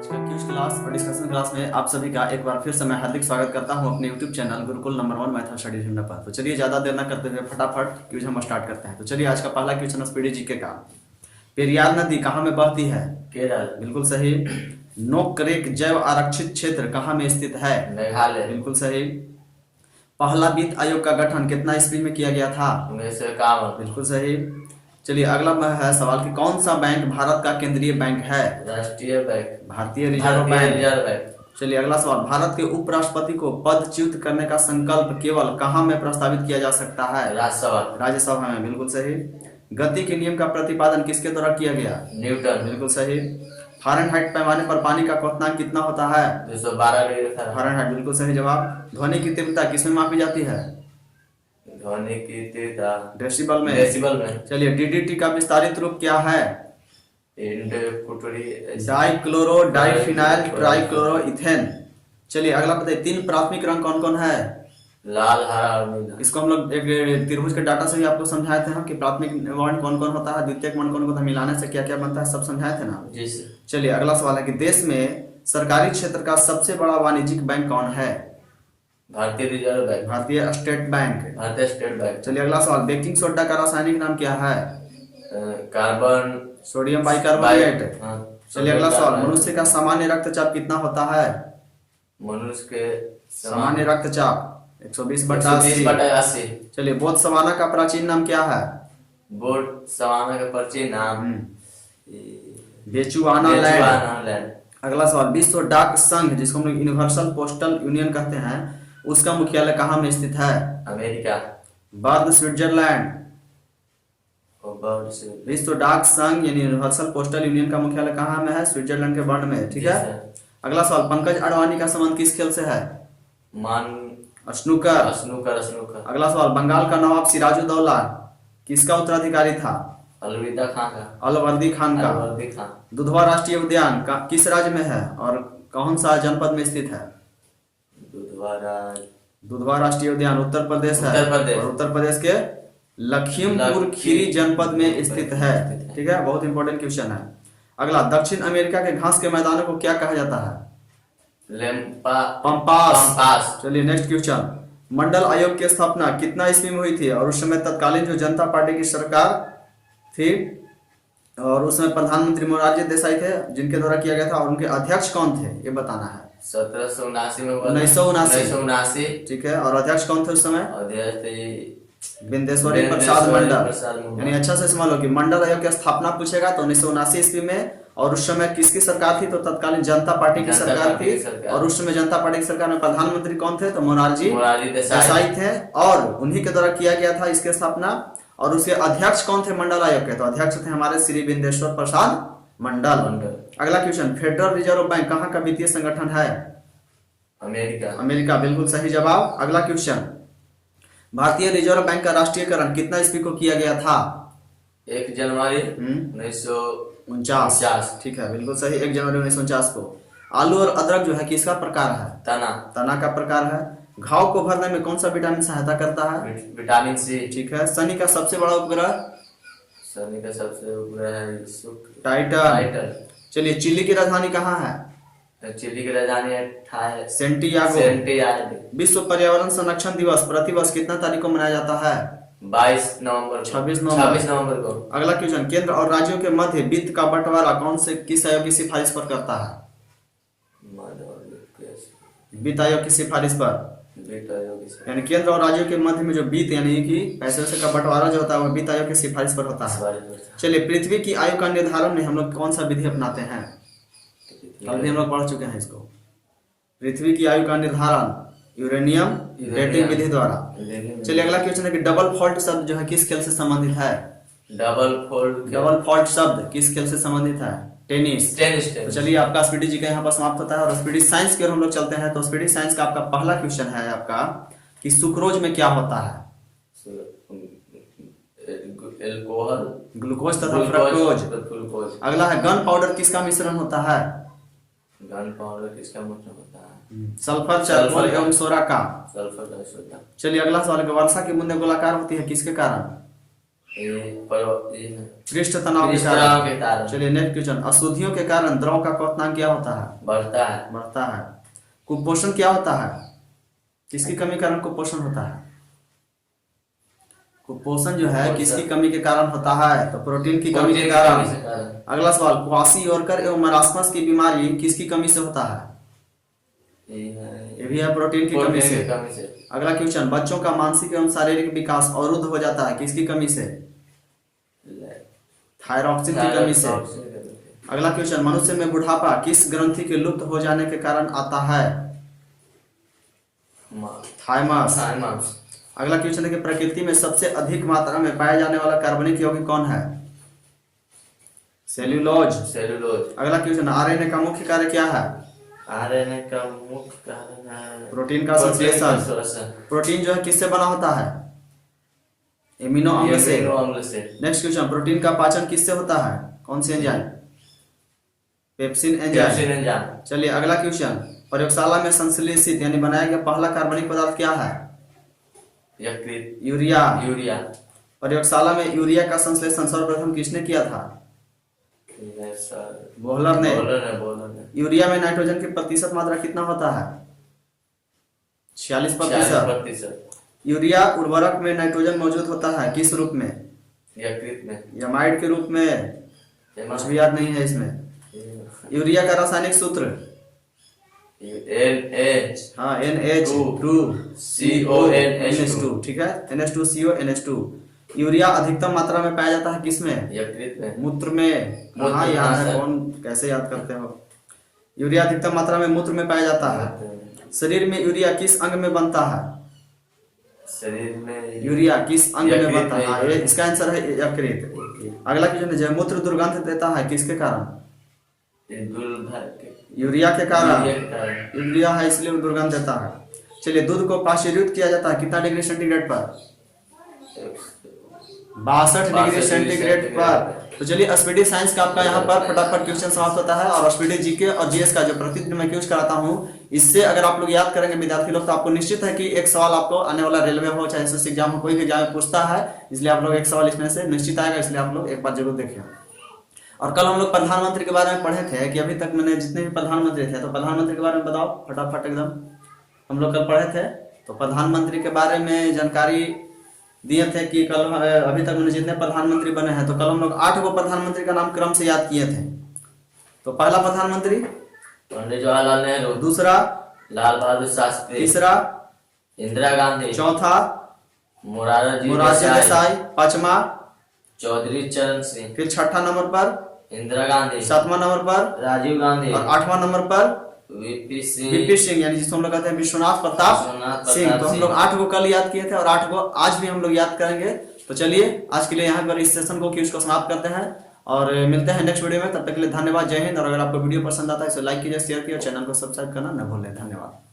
आज का quiz class और डिस्कशन क्लास में आप सभी का एक बार फिर से मैं हार्दिक स्वागत करता हूं अपने YouTube channel Gurukul number 1 math study ढूंढने पर। तो चलिए ज्यादा देर न करते हुए फटाफट क्विज हम स्टार्ट करते हैं। तो चलिए आज का पहला क्वेश्चन स्पीडी जीके का। पेरियार नदी कहाँ में बहती है? केरल। बिल्कुल सही। नोकरेक जैव आरक्षित क्षेत्र कहाँ में स्थित है? मेघालय। बिल्कुल सही। पहला वित्त आयोग का गठन कितना ईस्वी में किया गया था? 1951। बिल्कुल सही। चलिए अगला है सवाल कि कौन सा बैंक भारत का केंद्रीय बैंक है? राष्ट्रीय बैंक। भारतीय रिजर्व बैंक। Reserve bank. चलिए अगला सवाल, भारत के उपराष्ट्रपति को पदच्युत करने का संकल्प केवल कहाँ में प्रस्तावित किया जा सकता है? राज्यसभा। राज्यसभा में। बिल्कुल सही। गति के नियम का प्रतिपादन किसके द्वारा किया गया? न्यूटन। बिल्कुल सही। फारेनहाइट पैमाने पर पानी का क्वथनांक कितना होता है? 212 डिग्री फारेनहाइट। बिल्कुल सही जवाब। ध्वनि की तीव्रता किसमें मापी जाती है? ध्वनि की तीव्रता डेसिबल में। डेसिबल में। चलिए डीडीटी का विस्तारित रूप क्या है? Dichloro diphenyl trichloroethane. चलिए अगला बताइए, तीन प्राथमिक रंग कौन कौन है? लाल, हरा और नीला। इसको हम लोग एक त्रिभुज के डाटा से भी आपको समझाए थे हम कि प्राथमिक वर्ण कौन कौन होता है, द्वितीयक वर्ण कौन कौन होता है, मिलाने से क्या क्या बनता है, सब समझाए थे ना। जी सर। चलिए अगला सवाल है कि देश में सरकारी क्षेत्र का सबसे बड़ा वाणिज्यिक बैंक कौन है? भारतीय रिजर्व बैंक। भारतीय स्टेट बैंक। भारतीय स्टेट बैंक। चलिए अगला सवाल, बेकिंग सोडा का रासायनिक नाम क्या है? Carbon sodium bicarbonate. हाँ। चलिए अगला सवाल, मनुष्य का सामान्य रक्तचाप कितना होता है? मनुष्य के सामान्य रक्तचाप 120/80। 120/80। चलिए बोत्सवाना का प्राचीन नाम क्या है? बोत्सवाना का प्राचीन नाम बेचुआनालैंड। अगला सवाल, विश्व डाक संघ जिसको हम लोग यूनिवर्सल पोस्टल यूनियन कहते हैं, उसका मुख्यालय कहाँ में स्थित है? अमेरिका। Burn Switzerland. विश्व डाक संघ यानी यूनिवर्सल पोस्टल यूनियन का मुख्यालय कहाँ में है? स्विट्जरलैंड के बर्न में। ठीक है। अगला सवाल, पंकज अडवाणी का संबंध किस खेल से है? स्नूकर। स्नूकर। अगला सवाल, बंगाल का नवाब सिराजुद्दौला किसका उत्तराधिकारी था? अलवर्दी खान का। दुधवा राष्ट्रीय उद्यान किस राज्य में है और कौन सा जनपद में स्थित है? दुधवा राष्ट्रीय उद्यान उत्तर प्रदेश है और उत्तर प्रदेश के लखीमपुर खीरी जनपद में स्थित है। ठीक है, बहुत इंपॉर्टेंट क्वेश्चन है। अगला, दक्षिण अमेरिका के घास के मैदानों को क्या कहा जाता है? पंपास। चलिए नेक्स्ट क्वेश्चन, मंडल आयोग की स्थापना कितना ईस्वी में हुई थी और उस समय तत्कालीन जो जनता पार्टी की सरकार थी और उसमें प्रधानमंत्री मोरारजी देसाई थे जिनके द्वारा किया गया था, और उनके अध्यक्ष कौन थे ये बताना है। 1779 में। 1979। ठीक है, और अध्यक्ष कौन थे उस समय? बिंदेश्वरी प्रसाद मंडल। यानी अच्छा से समझ लो कि मंडल आयोग की स्थापना पूछेगा तो 1979 ईस्वी में, और उस समय किसकी सरकार थी? तो तत्कालीन जनता पार्टी की सरकार थी। और उस समय जनता पार्टी की सरकार में प्रधानमंत्री कौन थे? तो मोरारजी देसाई थे, और उन्हीं के द्वारा किया गया था इसकी स्थापना। और उसके अध्यक्ष कौन थे मंडल आयोग के? तो अध्यक्ष थे हमारे श्री बिंदेश्वर प्रसाद मंडल। अगला क्वेश्चन, फेडरल रिजर्व बैंक कहाँ का वित्तीय संगठन है? अमेरिका। बिल्कुल सही जवाब। अगला क्वेश्चन, भारतीय रिजर्व बैंक का राष्ट्रीयकरण कितना ईस्वी को किया गया था? 1 जनवरी 1949। ठीक है, बिल्कुल सही, 1 जनवरी 1949 को। आलू और अदरक जो है किसका प्रकार है? तना का प्रकार है। घाव को भरने में कौन सा विटामिन सहायता करता है? Vitamin C. ठीक है। शनि का सबसे बड़ा उपग्रह है टाइटन। चलिए चिली की राजधानी कहाँ है? चिली की राजधानी है सेंटियागो। विश्व पर्यावरण संरक्षण दिवस प्रतिवर्ष कितना तारीख को मनाया जाता है? 22 नवंबर। 26 नवंबर को। अगला क्वेश्चन, केंद्र और राज्यों के मध्य वित्त का बंटवारा कौन से किस आयोग की सिफारिश पर करता है? वित्त आयोग की सिफारिश पर। यानी केंद्र और राज्यों के मध्य में जो वित्त यानी कि पैसे से का बंटवारा जो होता है वो वित्त आयोग की सिफारिश पर होता है। चलिए पृथ्वी की आयु का निर्धारण में हम लोग कौन सा विधि अपनाते हैं? कल भी हम लोग पढ़ चुके हैं इसको। पृथ्वी की आयु का निर्धारण यूरेनियम डेटिंग विधि द्वारा। चलिए अगला क्वेश्चन है कि डबल फॉल्ट शब्द जो है किस खेल से संबंधित है? डबल फॉल्ट शब्द किस खेल से संबंधित है? टेनिस। तो चलिए आपका स्पीडी जी का यहाँ पर समाप्त होता है और स्पीडी साइंस की ओर हम लोग चलते हैं। तो स्पीडी साइंस का आपका पहला क्वेश्चन है आपका कि सुक्रोज में क्या होता है? ग्लूकोज तथा फ्रक्टोज। अगला है गन पाउडर किसका मिश्रण होता है? सल्फर, चारकोल एवं सोरा का। चलिए अगला सवाल, वर्षा की बूंदें गोलाकार होती है किसके कारण? पृष्ठ तनाव के पृष्ठ तनाव के कारण। कारण। चलिए नेक्स्ट क्वेश्चन, अशुद्धियों के कारण द्रव का क्वथनांक क्या होता है? बढ़ता है। बढ़ता है। कुपोषण क्या होता है? किसकी कमी के कारण कुपोषण होता है? कुपोषण जो है किसकी कमी के कारण होता है? तो प्रोटीन की कमी के कारण। अगला सवाल, क्वासियोरकर एवं मरासमस की बीमारी किसकी कमी से होता है? ये भी है प्रोटीन की कमी से। अगला क्वेश्चन, बच्चों का मानसिक एवं शारीरिक विकास अवरुद्ध हो जाता है किसकी कमी से? थायरॉक्सिन की कमी से। अगला क्वेश्चन, मनुष्य में बुढ़ापा किस ग्रंथि के लुप्त हो जाने के कारण आता है? थाइमस। अगला क्वेश्चन है कि प्रकृति में सबसे अधिक मात्रा में पाया जाने वाला कार्बनिक यौगिक कौन है? सेल्यूलोज। अगला क्वेश्चन, आरएनए का मुख्य कार्य क्या है? आरएनए का मुख्य कारण है प्रोटीन का संश्लेषण। प्रोटीन जो है किससे बना होता है? एमिनो अम्ल से। नेक्स्ट क्वेश्चन, प्रोटीन का पाचन किससे होता है? कौन सी एंजाइम? Pepsin enzyme. चलिए अगला क्वेश्चन, प्रयोगशाला में संश्लेषित यानी बनाया गया पहला कार्बनिक पदार्थ क्या है? यूरिया। प्रयोगशाला में यूरिया का संश्लेषण सर्वप्रथम किसने किया था? बोहलर ने। यूरिया में नाइट्रोजन की प्रतिशत मात्रा कितना होता है? 46%। यूरिया उर्वरक में नाइट्रोजन मौजूद होता है किस रूप में? यमाइड के रूप में। कुछ भी याद नहीं है इसमें। यूरिया का रासायनिक सूत्र NH2 ठीक है, NH2CO NH2। यूरिया अधिकतम मात्रा में पाया जाता है किसमें? मूत्र में। हाँ याद है, कौन कैसे याद करते हो? यूरिया अधिकतम मात्रा में मूत्र में पाया जाता है। शरीर में यूरिया किस अंग में बनता है? शरीर में यूरिया किस अंग में बनता है? इसका आंसर है यकृत। अगला क्वेश्चन, जयमूत्र दुर्गंध देता है किसके कारण? यूरिया के कारण। यूरिया है इसलिए दुर्गंध देता है। चलिए, दूध को पाश्चर्युत किया जाता है कितना डिग्री सेंटीग्रेड पर? 62 डिग्री सेंटीग्रेड पर। तो चलिए, स्पीडी साइंस का आपका यहाँ पर फटाफट क्वेश्चन समाप्त होता है। और स्पीडी जीके और जीएस का जो प्रतिदिन मैं क्यूज कराता हूँ, इससे अगर आप लोग याद करेंगे विद्यार्थी लोग, तो आपको निश्चित है कि एक सवाल आपको आने वाला रेलवे हो चाहे एसएससी एग्जाम हो, कोई भी एग्जाम में पूछता है, इसलिए आप लोग एक सवाल इसमें से निश्चित आएगा। इसलिए आप लोग एक बार जरूर देखें। और कल हम लोग प्रधानमंत्री के बारे में पढ़े थे कि अभी तक मैंने जितने भी प्रधानमंत्री थे, तो प्रधानमंत्री के बारे में बताओ फटाफट एकदम। हम लोग कल पढ़े थे, तो प्रधानमंत्री के बारे में जानकारी दिए थे कि कल अभी तक मैंने जितने प्रधानमंत्री बने हैं, तो कल हम लोग 8 गो प्रधानमंत्री का नाम क्रम से याद किए थे। तो पहला प्रधानमंत्री पंडित जवाहरलाल नेहरू। दूसरा लाल बहादुर शास्त्री। तीसरा इंदिरा गांधी। चौथा मोरारजी देसाई। पांचवा चौधरी चरण सिंह। फिर छठा नंबर पर इंदिरा गांधी। 7वां नंबर पर राजीव गांधी। और 8वां नंबर पर वीपी सिंह, यानी जिसको हम लोग कहते हैं विश्वनाथ प्रताप सिंह। तो हम लोग 8 गो कल याद किए थे और 8 गो आज भी हम लोग याद करेंगे। तो चलिए आज के लिए यहाँ पर इस सेशन को क्यूज को समाप्त करते हैं और मिलते हैं नेक्स्ट वीडियो में। तब तक के लिए धन्यवाद, जय हिंद। और अगर आपको वीडियो पसंद आता है तो लाइक कीजिए, शेयर कीजिए और चैनल को सब्सक्राइब करना न भूलें। धन्यवाद।